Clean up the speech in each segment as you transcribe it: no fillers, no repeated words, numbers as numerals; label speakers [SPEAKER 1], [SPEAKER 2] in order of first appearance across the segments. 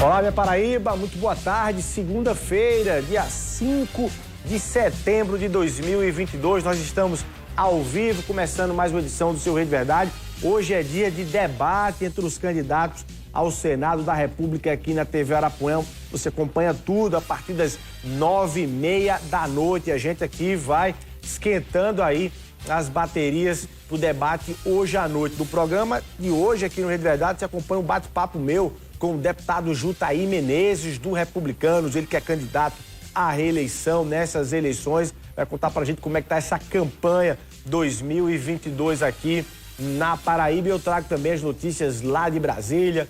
[SPEAKER 1] Olá, minha Paraíba, muito boa tarde. Segunda-feira, dia 5 de setembro de 2022. Nós estamos ao vivo, começando mais uma edição do Seu Rede Verdade. Hoje é dia de debate entre os candidatos ao Senado da República aqui na TV Arapuã. Você acompanha tudo a partir das 9h30 da noite. A gente aqui vai esquentando aí as baterias do debate hoje à noite. No programa de hoje aqui no Rede Verdade, você acompanha um bate-papo meu com o deputado Jutaí Menezes, do Republicanos, ele que é candidato à reeleição nessas eleições. Vai contar pra gente como é que tá essa campanha 2022 aqui na Paraíba. E eu trago também as notícias lá de Brasília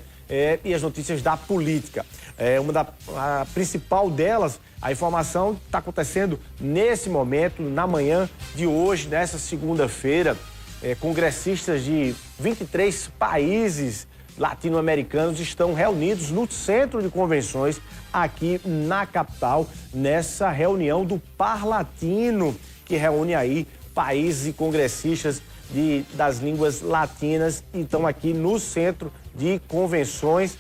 [SPEAKER 1] e as notícias da política. A principal delas, a informação está acontecendo nesse momento, na manhã de hoje, nessa segunda-feira. Congressistas de 23 países latino-americanos estão reunidos no centro de convenções aqui na capital, nessa reunião do Parlatino, que reúne aí países e congressistas das línguas latinas. Então, aqui no centro de convenções,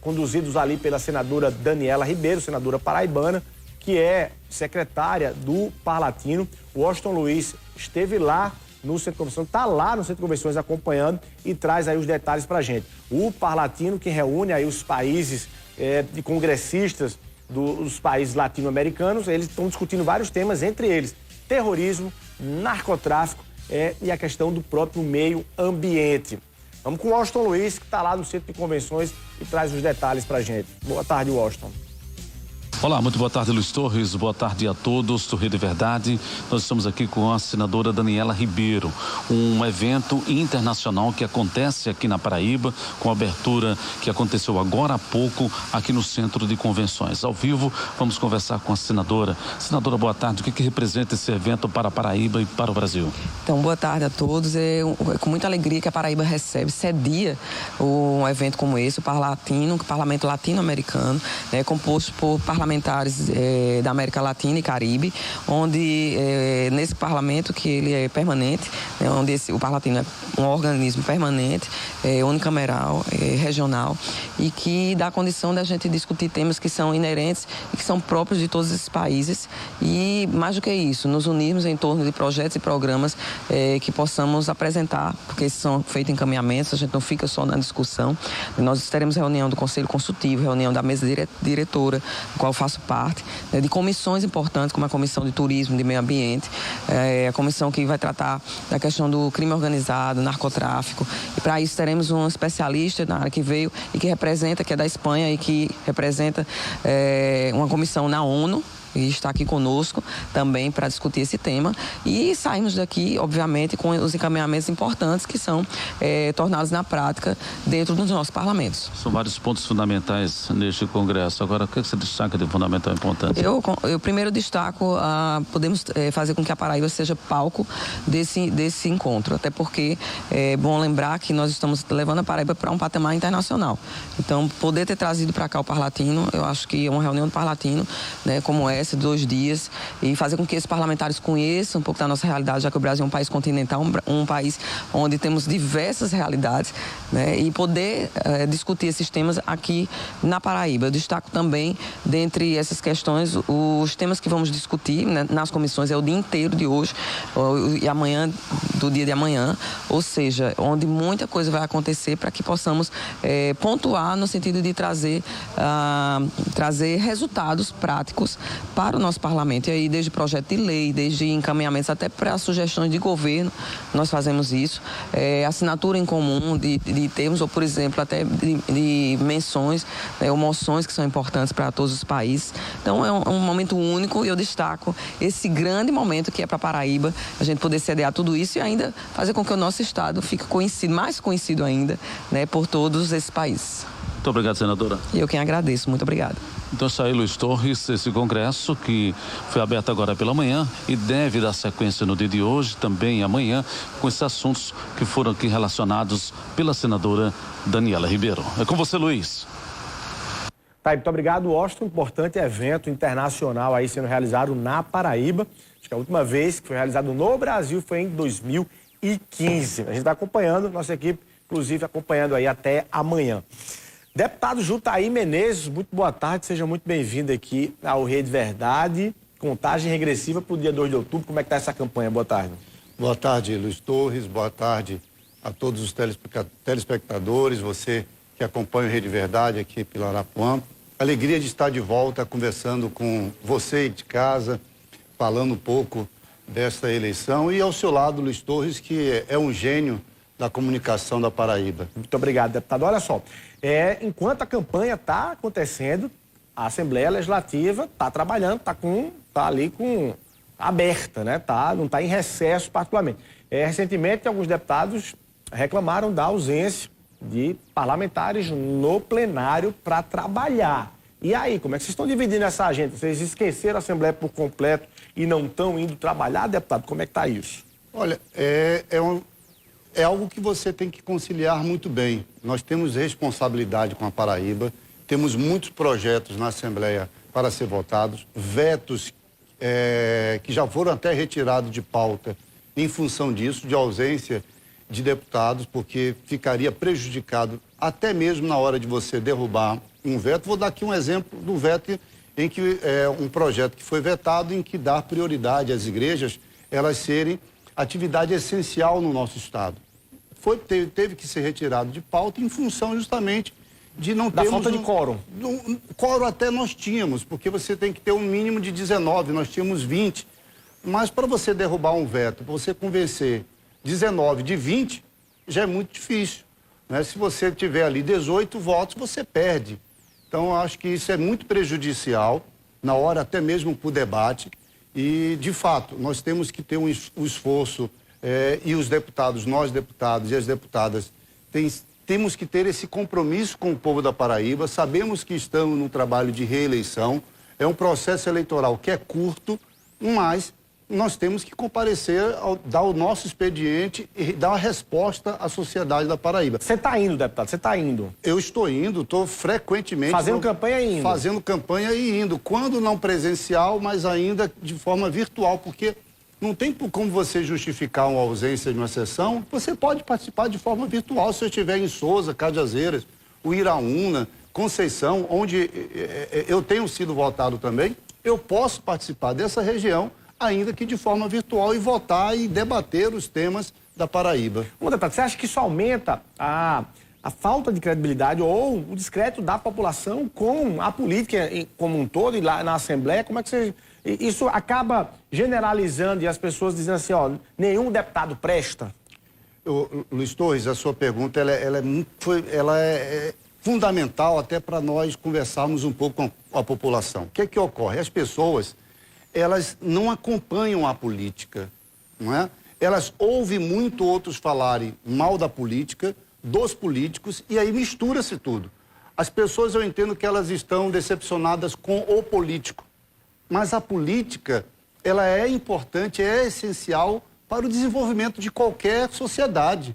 [SPEAKER 1] conduzidos ali pela senadora Daniela Ribeiro, senadora paraibana, que é secretária do Parlatino. O Washington Luiz esteve lá no centro de convenções, está lá no centro de convenções acompanhando e traz aí os detalhes para a gente. O Parlatino, que reúne aí os países de congressistas dos países latino-americanos, eles estão discutindo vários temas, entre eles terrorismo, narcotráfico e a questão do próprio meio ambiente. Vamos com o Washington Luiz, que está lá no centro de convenções e traz os detalhes para a gente. Boa tarde, Washington.
[SPEAKER 2] Olá, muito boa tarde, Luiz Torres. Boa tarde a todos do Rede Verdade. Nós estamos aqui com a senadora Daniela Ribeiro, um evento internacional que acontece aqui na Paraíba, com a abertura que aconteceu agora há pouco aqui no Centro de Convenções. Ao vivo, vamos conversar com a senadora. Senadora, boa tarde. O que representa esse evento para a Paraíba e para o Brasil?
[SPEAKER 3] Então, boa tarde a todos. É com muita alegria que a Paraíba recebe, cedia um evento como esse, o Parlamento Latino-Americano, composto por parlamentares da América Latina e Caribe, onde nesse parlamento, que ele é permanente, onde o Parlatino é um organismo permanente, unicameral, regional, e que dá condição da gente discutir temas que são inerentes e que são próprios de todos esses países, e mais do que isso, nos unirmos em torno de projetos e programas que possamos apresentar, porque são feitos encaminhamentos, a gente não fica só na discussão. Nós teremos reunião do Conselho Consultivo, reunião da mesa diretora, do qual faço parte, de comissões importantes, como a Comissão de Turismo, de Meio Ambiente, a comissão que vai tratar da questão do crime organizado, narcotráfico. E para isso teremos um especialista na área que veio e que representa, que é da Espanha e que representa uma comissão na ONU, e está aqui conosco também para discutir esse tema, e saímos daqui, obviamente, com os encaminhamentos importantes que são tornados na prática dentro dos nossos parlamentos.
[SPEAKER 2] São vários pontos fundamentais neste congresso. Agora, o que você destaca de fundamental e importante?
[SPEAKER 3] Eu primeiro destaco, podemos fazer com que a Paraíba seja palco desse encontro, até porque é bom lembrar que nós estamos levando a Paraíba para um patamar internacional. Então, poder ter trazido para cá o Parlatino, eu acho que é uma reunião do Parlatino, como essa, 2 dias, e fazer com que esses parlamentares conheçam um pouco da nossa realidade, já que o Brasil é um país continental, um país onde temos diversas realidades, e poder discutir esses temas aqui na Paraíba. Eu destaco também, dentre essas questões, os temas que vamos discutir nas comissões, é o dia inteiro de hoje e amanhã, do dia de amanhã, ou seja, onde muita coisa vai acontecer para que possamos pontuar no sentido de trazer resultados práticos para o nosso parlamento. E aí, desde projeto de lei, desde encaminhamentos até para sugestões de governo, nós fazemos isso. Assinatura em comum de termos, ou por exemplo, até de menções, ou moções que são importantes para todos os países. Então, é um momento único, e eu destaco esse grande momento que é para a Paraíba, a gente poder sediar tudo isso e ainda fazer com que o nosso estado fique conhecido, mais conhecido ainda, por todos esses países.
[SPEAKER 2] Muito obrigado, senadora.
[SPEAKER 3] Eu quem agradeço. Muito obrigada.
[SPEAKER 2] Então está aí, Luiz Torres, esse congresso que foi aberto agora pela manhã e deve dar sequência no dia de hoje, também amanhã, com esses assuntos que foram aqui relacionados pela senadora Daniela Ribeiro. É com você, Luiz.
[SPEAKER 1] Tá, muito obrigado, Washington. Importante evento internacional aí sendo realizado na Paraíba. Acho que a última vez que foi realizado no Brasil foi em 2015. A gente está acompanhando, nossa equipe, inclusive, acompanhando aí até amanhã. Deputado Jutaí Menezes, muito boa tarde, seja muito bem-vindo aqui ao Rede Verdade. Contagem regressiva para o dia 2 de outubro, como é que está essa campanha? Boa tarde.
[SPEAKER 4] Boa tarde, Luiz Torres, boa tarde a todos os telespectadores, você que acompanha o Rede Verdade aqui pela Arapuã. Alegria de estar de volta conversando com você de casa, falando um pouco desta eleição e ao seu lado, Luiz Torres, que é um gênio da comunicação da Paraíba.
[SPEAKER 1] Muito obrigado, deputado. Olha só, enquanto a campanha está acontecendo, a Assembleia Legislativa está trabalhando, está ali aberta, né? Não está em recesso particularmente. Recentemente, alguns deputados reclamaram da ausência de parlamentares no plenário para trabalhar. E aí, como é que vocês estão dividindo essa agenda? Vocês esqueceram a Assembleia por completo e não estão indo trabalhar, deputado? Como é que está isso?
[SPEAKER 4] Olha, é algo que você tem que conciliar muito bem. Nós temos responsabilidade com a Paraíba, temos muitos projetos na Assembleia para ser votados, vetos que já foram até retirados de pauta em função disso, de ausência de deputados, porque ficaria prejudicado até mesmo na hora de você derrubar um veto. Vou dar aqui um exemplo do veto em que um projeto que foi vetado em que dá prioridade às igrejas, elas serem atividade essencial no nosso estado. Teve que ser retirado de pauta em função justamente de não termos...
[SPEAKER 1] Da falta de quórum.
[SPEAKER 4] Quórum até nós tínhamos, porque você tem que ter um mínimo de 19, nós tínhamos 20. Mas para você derrubar um veto, para você convencer 19 de 20, já é muito difícil, né? Se você tiver ali 18 votos, você perde. Então, eu acho que isso é muito prejudicial, na hora até mesmo para o debate. E, de fato, nós temos que ter um esforço, e os deputados, nós deputados e as deputadas, temos que ter esse compromisso com o povo da Paraíba. Sabemos que estamos num trabalho de reeleição, é um processo eleitoral que é curto, mas nós temos que comparecer, dar o nosso expediente e dar uma resposta à sociedade da Paraíba.
[SPEAKER 1] Você está indo, deputado? Você está indo?
[SPEAKER 4] Eu estou indo, estou frequentemente...
[SPEAKER 1] Fazendo campanha e indo?
[SPEAKER 4] Fazendo campanha e indo. Quando não presencial, mas ainda de forma virtual, porque não tem como você justificar uma ausência de uma sessão. Você pode participar de forma virtual, se eu estiver em Souza, Cajazeiras, Uiraúna, Conceição, onde eu tenho sido votado também. Eu posso participar dessa região, ainda que de forma virtual, e votar e debater os temas da Paraíba.
[SPEAKER 1] Bom, deputado, você acha que isso aumenta a falta de credibilidade ou o descrédito da população com a política como um todo e lá na Assembleia? Como é que isso acaba generalizando e as pessoas dizendo assim, ó, nenhum deputado presta?
[SPEAKER 4] Luiz Torres, a sua pergunta ela é fundamental até para nós conversarmos um pouco com a população. O que é que ocorre? As pessoas, elas não acompanham a política, não é? Elas ouvem muito outros falarem mal da política, dos políticos, e aí mistura-se tudo. As pessoas, eu entendo que elas estão decepcionadas com o político, mas a política, ela é importante, é essencial para o desenvolvimento de qualquer sociedade,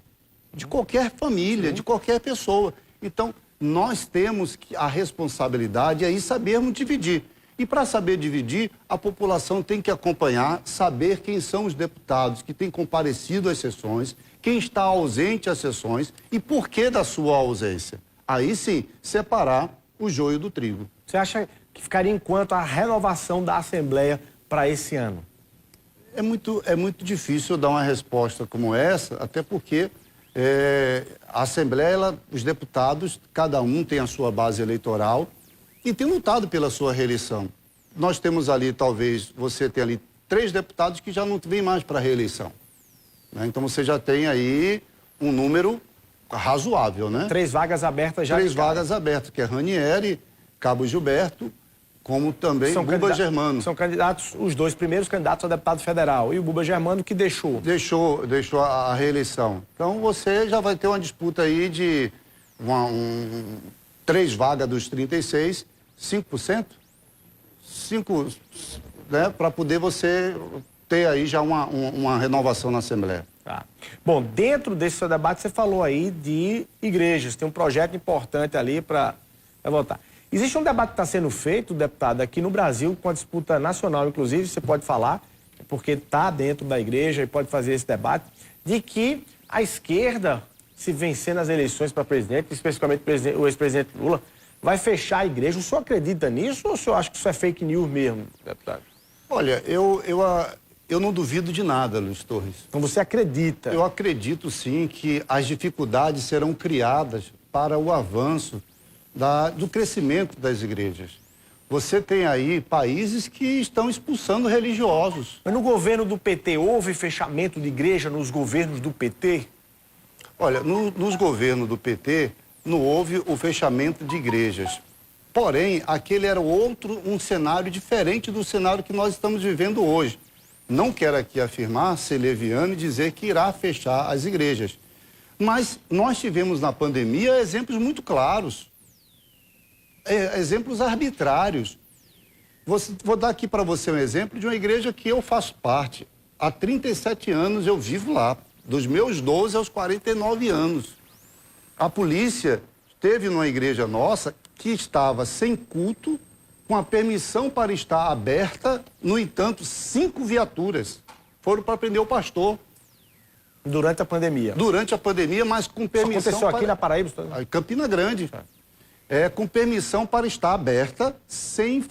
[SPEAKER 4] de qualquer família, de qualquer pessoa. Então, nós temos a responsabilidade aí sabermos dividir. E para saber dividir, a população tem que acompanhar, saber quem são os deputados que têm comparecido às sessões, quem está ausente às sessões e por que da sua ausência. Aí sim, separar o joio do trigo.
[SPEAKER 1] Você acha que ficaria em quanto a renovação da Assembleia para esse ano?
[SPEAKER 4] É muito difícil dar uma resposta como essa, até porque a Assembleia, os deputados, cada um tem a sua base eleitoral e tem lutado pela sua reeleição. Nós temos ali, talvez, você tem ali 3 deputados que já não vêm mais para a reeleição, né? Então você já tem aí um número razoável, né?
[SPEAKER 1] 3 vagas abertas já.
[SPEAKER 4] 3 vagas abertas, que é Ranieri, Cabo Gilberto, como também Buba Germano.
[SPEAKER 1] São candidatos, os 2 primeiros candidatos a deputado federal. E o Buba Germano que deixou.
[SPEAKER 4] Deixou a reeleição. Então você já vai ter uma disputa aí de 3 vagas dos 36, 5%? 5%, né? Para poder você ter aí já uma renovação na Assembleia.
[SPEAKER 1] Tá. Bom, dentro desse seu debate, você falou aí de igrejas. Tem um projeto importante ali para votar. Existe um debate que está sendo feito, deputado, aqui no Brasil, com a disputa nacional, inclusive, você pode falar, porque está dentro da igreja e pode fazer esse debate, de que a esquerda se vencer nas eleições para presidente, especificamente o ex-presidente Lula, vai fechar a igreja. O senhor acredita nisso ou o senhor acha que isso é fake news mesmo, deputado?
[SPEAKER 4] Olha, eu não duvido de nada, Luiz Torres.
[SPEAKER 1] Então você acredita?
[SPEAKER 4] Eu acredito sim que as dificuldades serão criadas para o avanço do crescimento das igrejas. Você tem aí países que estão expulsando religiosos.
[SPEAKER 1] Mas no governo do PT houve fechamento de igreja nos governos do PT?
[SPEAKER 4] Olha, nos governos do PT não houve o fechamento de igrejas. Porém, aquele era um cenário diferente do cenário que nós estamos vivendo hoje. Não quero aqui afirmar, ser leviano e dizer que irá fechar as igrejas. Mas nós tivemos na pandemia exemplos muito claros. Exemplos arbitrários. Vou dar aqui para você um exemplo de uma igreja que eu faço parte. Há 37 anos eu vivo lá, dos meus 12 aos 49 anos. A polícia esteve numa igreja nossa que estava sem culto, com a permissão para estar aberta, no entanto, 5 viaturas foram para prender o pastor.
[SPEAKER 1] Durante a pandemia?
[SPEAKER 4] Durante a pandemia, mas com permissão...
[SPEAKER 1] Isso aconteceu aqui na Paraíba?
[SPEAKER 4] Campina Grande. Com permissão para estar aberta sem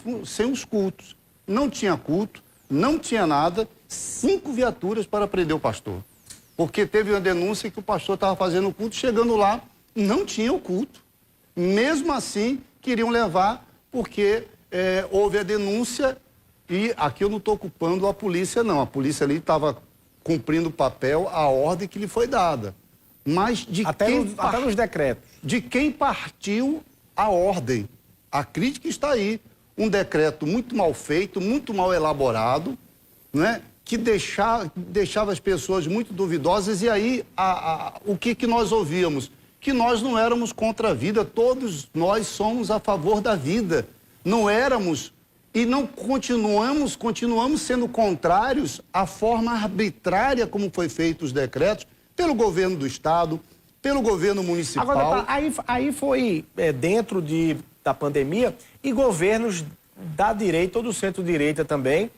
[SPEAKER 4] os cultos. Não tinha culto, não tinha nada, 5 viaturas para prender o pastor. Porque teve uma denúncia que o pastor estava fazendo o culto, chegando lá, não tinha o culto. Mesmo assim, queriam levar, porque houve a denúncia e aqui eu não estou culpando a polícia, não. A polícia ali estava cumprindo o papel, a ordem que lhe foi dada. Mas
[SPEAKER 1] até nos decretos.
[SPEAKER 4] De quem partiu a ordem. A crítica está aí. Um decreto muito mal feito, muito mal elaborado, né? Que deixava as pessoas muito duvidosas. E aí, o que nós ouvíamos? Que nós não éramos contra a vida, todos nós somos a favor da vida. Não éramos e não continuamos sendo contrários à forma arbitrária como foi feito os decretos pelo governo do Estado, pelo governo municipal.
[SPEAKER 1] Agora, aí foi dentro da pandemia e governos da direita ou do centro-direita também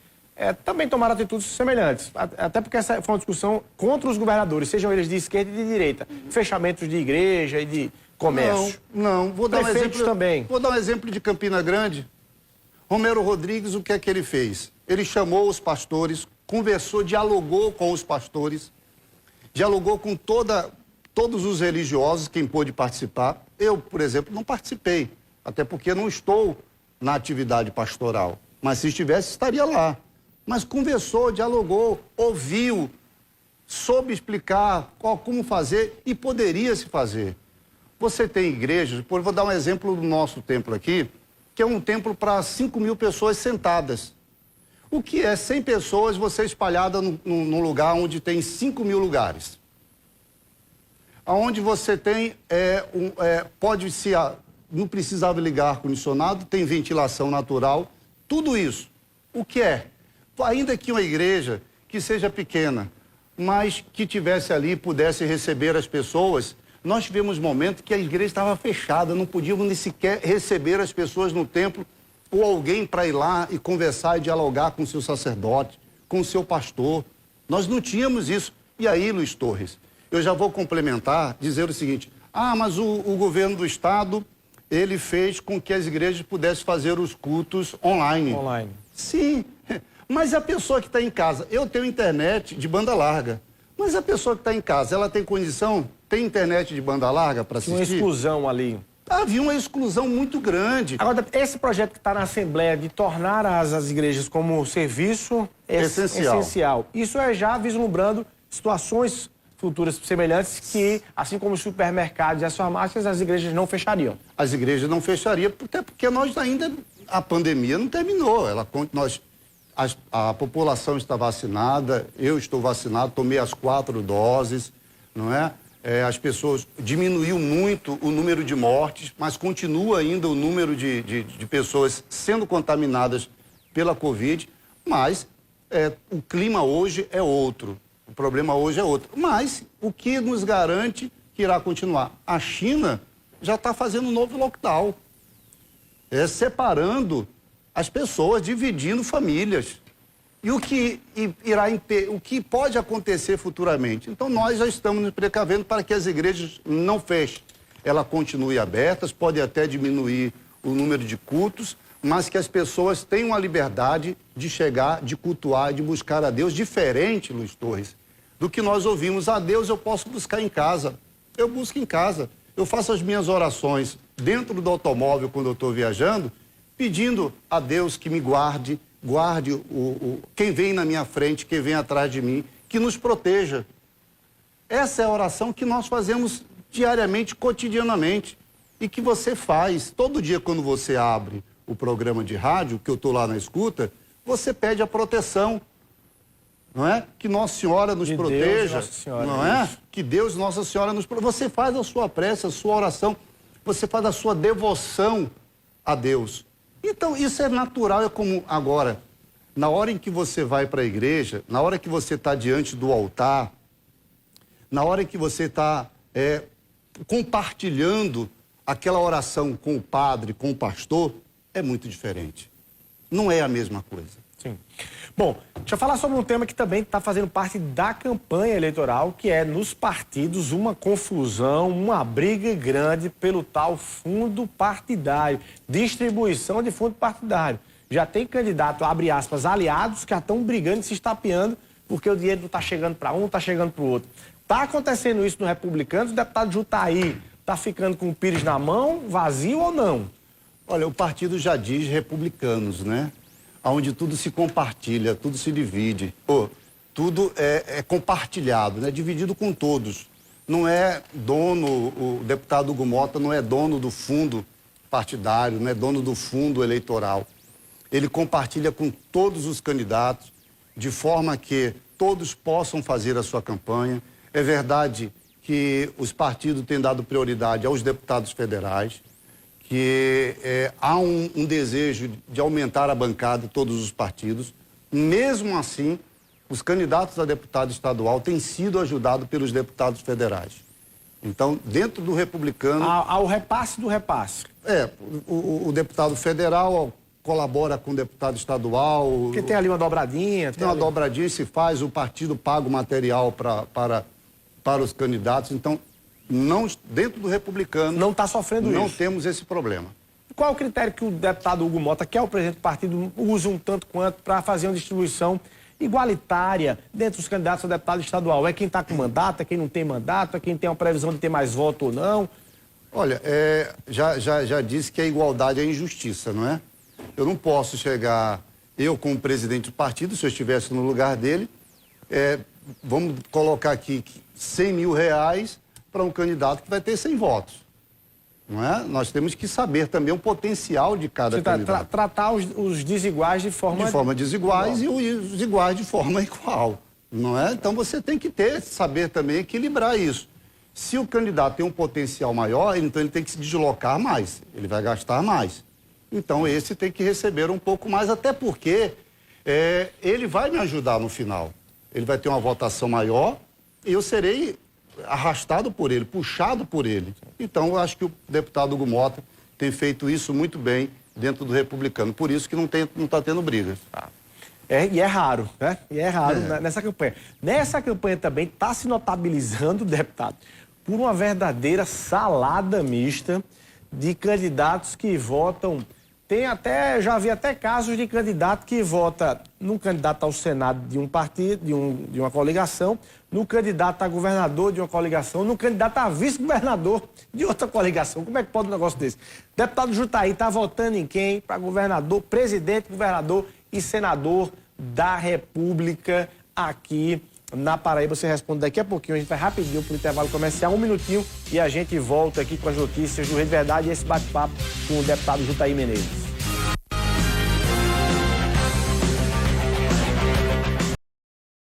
[SPEAKER 1] tomaram atitudes semelhantes. Até porque essa foi uma discussão contra os governadores, sejam eles de esquerda e de direita. Fechamentos de igreja e de comércio.
[SPEAKER 4] Não. Vou dar um exemplo
[SPEAKER 1] também.
[SPEAKER 4] Vou dar um exemplo de Campina Grande. Romero Rodrigues, o que é que ele fez? Ele chamou os pastores, conversou, dialogou com os pastores, dialogou com todos os religiosos, quem pôde participar. Eu, por exemplo, não participei, até porque não estou na atividade pastoral. Mas se estivesse, estaria lá. Mas conversou, dialogou, ouviu, soube explicar como fazer e poderia se fazer. Você tem igrejas, vou dar um exemplo do nosso templo aqui, que é um templo para 5.000 pessoas sentadas. O que é 100 pessoas você espalhada num lugar onde tem 5.000 lugares? Aonde você tem, não precisava ligar ar-condicionado, tem ventilação natural, tudo isso. O que é? Ainda que uma igreja que seja pequena, mas que tivesse ali, pudesse receber as pessoas, nós tivemos momentos que a igreja estava fechada, não podíamos nem sequer receber as pessoas no templo ou alguém para ir lá e conversar e dialogar com o seu sacerdote, com o seu pastor. Nós não tínhamos isso. E aí, Luiz Torres, eu já vou complementar, dizer o seguinte, mas o governo do Estado, ele fez com que as igrejas pudessem fazer os cultos online.
[SPEAKER 1] Online.
[SPEAKER 4] Sim, mas a pessoa que está em casa, eu tenho internet de banda larga, mas a pessoa que está em casa, ela tem condição, tem internet de banda larga para assistir?
[SPEAKER 1] Uma exclusão ali.
[SPEAKER 4] Havia uma exclusão muito grande.
[SPEAKER 1] Agora, esse projeto que está na Assembleia de tornar as igrejas como serviço essencial, isso é já vislumbrando situações futuras semelhantes que, assim como os supermercados e as farmácias, as igrejas não fechariam.
[SPEAKER 4] As igrejas não fechariam, até porque a pandemia não terminou. A população está vacinada, eu estou vacinado, tomei as 4 doses, não é? As pessoas, diminuiu muito o número de mortes, mas continua ainda o número de pessoas sendo contaminadas pela Covid, mas o clima hoje é outro, o problema hoje é outro. Mas o que nos garante que irá continuar? A China já está fazendo um novo lockdown, separando as pessoas, dividindo famílias. e o que pode acontecer futuramente. Então, nós já estamos nos precavendo para que as igrejas não fechem. Elas continuem abertas, pode até diminuir o número de cultos, mas que as pessoas tenham a liberdade de chegar, de cultuar, de buscar a Deus, diferente, Luiz Torres, do que nós ouvimos. A Deus eu posso buscar em casa. Eu busco em casa. Eu faço as minhas orações dentro do automóvel quando eu estou viajando, pedindo a Deus que me guarde quem vem na minha frente, quem vem atrás de mim, que nos proteja. Essa é a oração que nós fazemos diariamente, cotidianamente, e que você faz. Todo dia quando você abre o programa de rádio, que eu estou lá na escuta, você pede a proteção, não é? Que Nossa Senhora nos proteja,
[SPEAKER 1] Deus, Nossa Senhora,
[SPEAKER 4] não é? Que Deus, Nossa Senhora nos proteja. Você faz a sua prece, a sua oração, você faz a sua devoção a Deus. Então, isso é natural, é comum. Agora, na hora em que você vai para a igreja, na hora que você está diante do altar, na hora em que você está compartilhando aquela oração com o padre, com o pastor, é muito diferente. Não é a mesma coisa.
[SPEAKER 1] Sim. Bom, deixa eu falar sobre um tema que também está fazendo parte da campanha eleitoral, que é nos partidos uma confusão, uma briga grande pelo tal fundo partidário, distribuição de fundo partidário. Já tem candidato, abre aspas, aliados que já estão brigando e se estapeando porque o dinheiro não está chegando para um, não está chegando para o outro. Está acontecendo isso no Republicanos, o deputado Jutaí está ficando com o Pires na mão, vazio ou não?
[SPEAKER 4] Olha, o partido já diz Republicanos, né? Onde tudo se compartilha, tudo se divide. Tudo é compartilhado, né? Dividido com todos. Não é dono, o deputado Hugo Mota não é dono do fundo partidário, não é dono do fundo eleitoral. Ele compartilha com todos os candidatos, de forma que todos possam fazer a sua campanha. É verdade que os partidos têm dado prioridade aos deputados federais, que há um desejo de aumentar a bancada de todos os partidos. Mesmo assim, os candidatos a deputado estadual têm sido ajudados pelos deputados federais. Então, dentro do Republicano...
[SPEAKER 1] Há o repasse do repasse.
[SPEAKER 4] O deputado federal colabora com o deputado estadual...
[SPEAKER 1] Porque tem ali uma dobradinha.
[SPEAKER 4] Tem uma dobradinha, se faz, o partido paga o material para os candidatos. Então, não, dentro do Republicano...
[SPEAKER 1] Não está sofrendo isso.
[SPEAKER 4] Não temos esse problema.
[SPEAKER 1] Qual é o critério que o deputado Hugo Mota, que é o presidente do partido, usa um tanto quanto para fazer uma distribuição igualitária dentro dos candidatos a deputado estadual? É quem está com mandato, é quem não tem mandato, é quem tem a previsão de ter mais voto ou não?
[SPEAKER 4] Olha, já disse que a igualdade é injustiça, não é? Eu não posso chegar, eu como presidente do partido, se eu estivesse no lugar dele, vamos colocar aqui 100 mil reais para um candidato que vai ter 100 votos. Não é? Nós temos que saber também o potencial de cada candidato.
[SPEAKER 1] Tratar os desiguais de forma...
[SPEAKER 4] De forma desiguais e os iguais de forma igual. Não é? Então você tem que saber também equilibrar isso. Se o candidato tem um potencial maior, então ele tem que se deslocar mais. Ele vai gastar mais. Então esse tem que receber um pouco mais, até porque ele vai me ajudar no final. Ele vai ter uma votação maior e eu serei arrastado por ele, puxado por ele. Então, eu acho que o deputado Hugo Mota tem feito isso muito bem dentro do Republicano. Por isso que não está tendo brigas.
[SPEAKER 1] E é raro, né? E é raro nessa campanha. Nessa campanha também está se notabilizando, deputado, por uma verdadeira salada mista de candidatos que votam... já vi até casos de candidato que vota num candidato ao Senado de um partido, de uma coligação, no candidato a governador de uma coligação, no candidato a vice-governador de outra coligação. Como é que pode um negócio desse? Deputado Jutaí está votando em quem? Para governador, presidente, governador e senador da República aqui na Paraíba. Você responde daqui a pouquinho. A gente vai rapidinho para o intervalo comercial, 1 minutinho, e a gente volta aqui com as notícias do Rede Verdade e esse bate-papo com o deputado Jutaí Menezes.